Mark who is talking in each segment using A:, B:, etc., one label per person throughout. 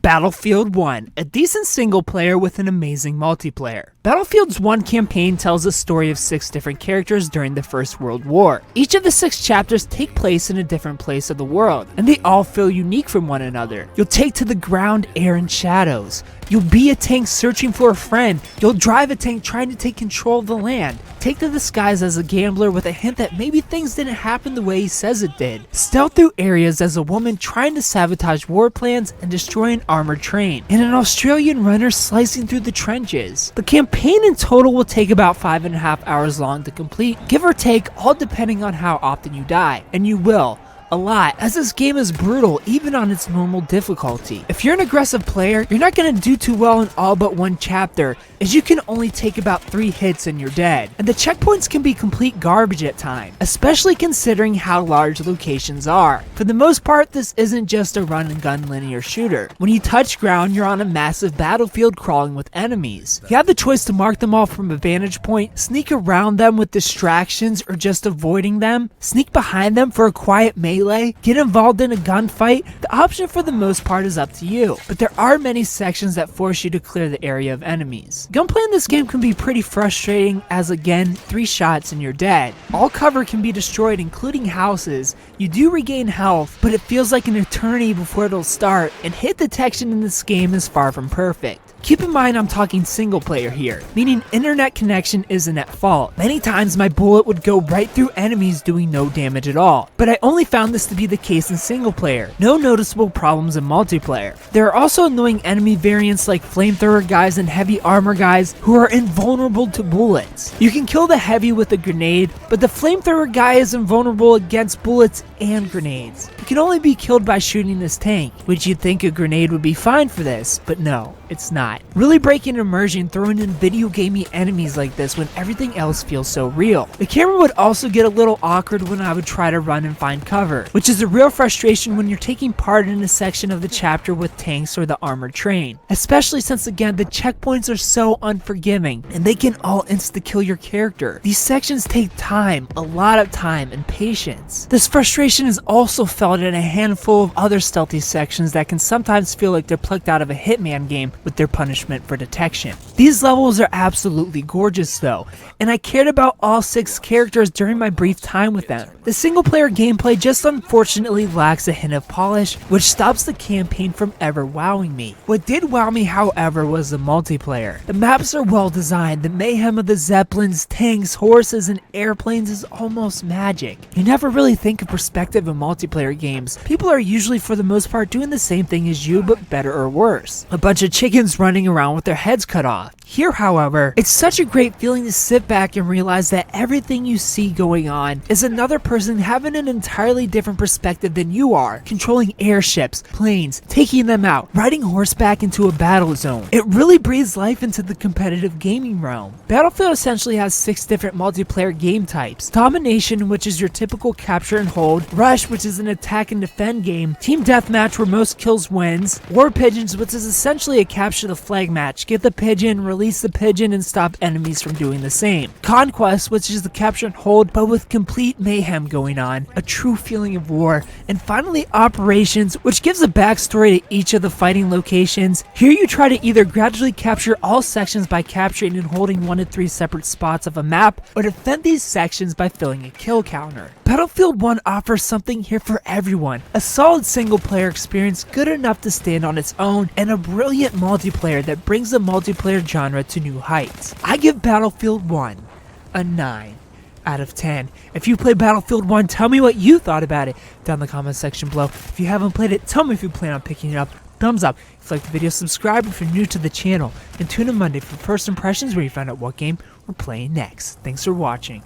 A: Battlefield 1, a decent single player with an amazing multiplayer. Battlefield's 1 campaign tells the story of 6 different characters during the First World War. Each of the 6 chapters take place in a different place of the world, and they all feel unique from one another. You'll take to the ground, air, and shadows. You'll be a tank searching for a friend. You'll drive a tank trying to take control of the land. Take to the skies as a gambler with a hint that maybe things didn't happen the way he says it did. Stealth through areas as a woman trying to sabotage war plans and destroy an armored train. And an Australian runner slicing through the trenches. The campaign in total will take about 5.5 hours long to complete, give or take, all depending on how often you die. And you will. A lot, as this game is brutal even on its normal difficulty. If you're an aggressive player, you're not going to do too well in all but one chapter, as you can only take about 3 hits and you're dead. And the checkpoints can be complete garbage at times, especially considering how large locations are. For the most part, this isn't just a run and gun linear shooter. When you touch ground, you're on a massive battlefield crawling with enemies. You have the choice to mark them all from a vantage point, sneak around them with distractions or just avoiding them, sneak behind them for a quiet melee, get involved in a gunfight. The option for the most part is up to you, but there are many sections that force you to clear the area of enemies. Gunplay in this game can be pretty frustrating, as again, 3 shots and you're dead. All cover can be destroyed, including houses. You do regain health, but it feels like an eternity before it'll start, and hit detection in this game is far from perfect. Keep in mind I'm talking single player here, meaning internet connection isn't at fault. Many times my bullet would go right through enemies doing no damage at all, but I only found this to be the case in single player. No noticeable problems in multiplayer. There are also annoying enemy variants like flamethrower guys and heavy armor guys who are invulnerable to bullets. You can kill the heavy with a grenade, but the flamethrower guy is invulnerable against bullets and grenades. You can only be killed by shooting this tank, which you'd think a grenade would be fine for this, but no, it's not. Really breaking immersion throwing in video gamey enemies like this when everything else feels so real. The camera would also get a little awkward when I would try to run and find cover, which is a real frustration when you're taking part in a section of the chapter with tanks or the armored train. Especially since again the checkpoints are so unforgiving and they can all insta-kill your character. These sections take time, a lot of time and patience. This frustration is also felt in a handful of other stealthy sections that can sometimes feel like they're plucked out of a Hitman game with their punishment for detection. These levels are absolutely gorgeous though, and I cared about all 6 characters during my brief time with them. The single player gameplay just unfortunately lacks a hint of polish, which stops the campaign from ever wowing me. What did wow me however was the multiplayer. The maps are well designed, the mayhem of the zeppelins, tanks, horses, and airplanes is almost magic. You never really think of perspective in multiplayer games. People are usually for the most part doing the same thing as you, but better or worse. A bunch of chickens running around with their heads cut off. Here, however, it's such a great feeling to sit back and realize that everything you see going on is another person having an entirely different perspective than you are, controlling airships, planes, taking them out, riding horseback into a battle zone. It really breathes life into the competitive gaming realm. Battlefield essentially has 6 different multiplayer game types. Domination, which is your typical capture and hold. Rush, which is an attack and defend game. Team Deathmatch, where most kills wins. War Pigeons, which is essentially a capture the flag match. Get the pigeon, release the pigeon, and stop enemies from doing the same. Conquest, which is the capture and hold, but with complete mayhem going on. A true feeling of war. And finally, Operations, which gives a backstory to each of the fighting locations. Here you try to either gradually capture all sections by capturing and holding 1 to 3 separate spots of a map, or defend these sections by filling a kill counter. Battlefield 1 offers something here for everyone. A solid single player experience good enough to stand on its own, and a brilliant multiplayer that brings the multiplayer genre to new heights. I give Battlefield 1 a 9 out of 10. If you played Battlefield 1, tell me what you thought about it down in the comment section below. If you haven't played it, tell me if you plan on picking it up. Thumbs up if you like the video, subscribe if you're new to the channel, and tune in Monday for First Impressions where you find out what game we're playing next. Thanks for watching.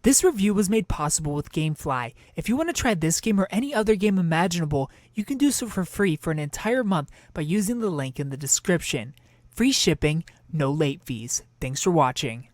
A: This review was made possible with GameFly. If you want to try this game or any other game imaginable, you can do so for free for an entire month by using the link in the description. Free shipping, no late fees. Thanks for watching.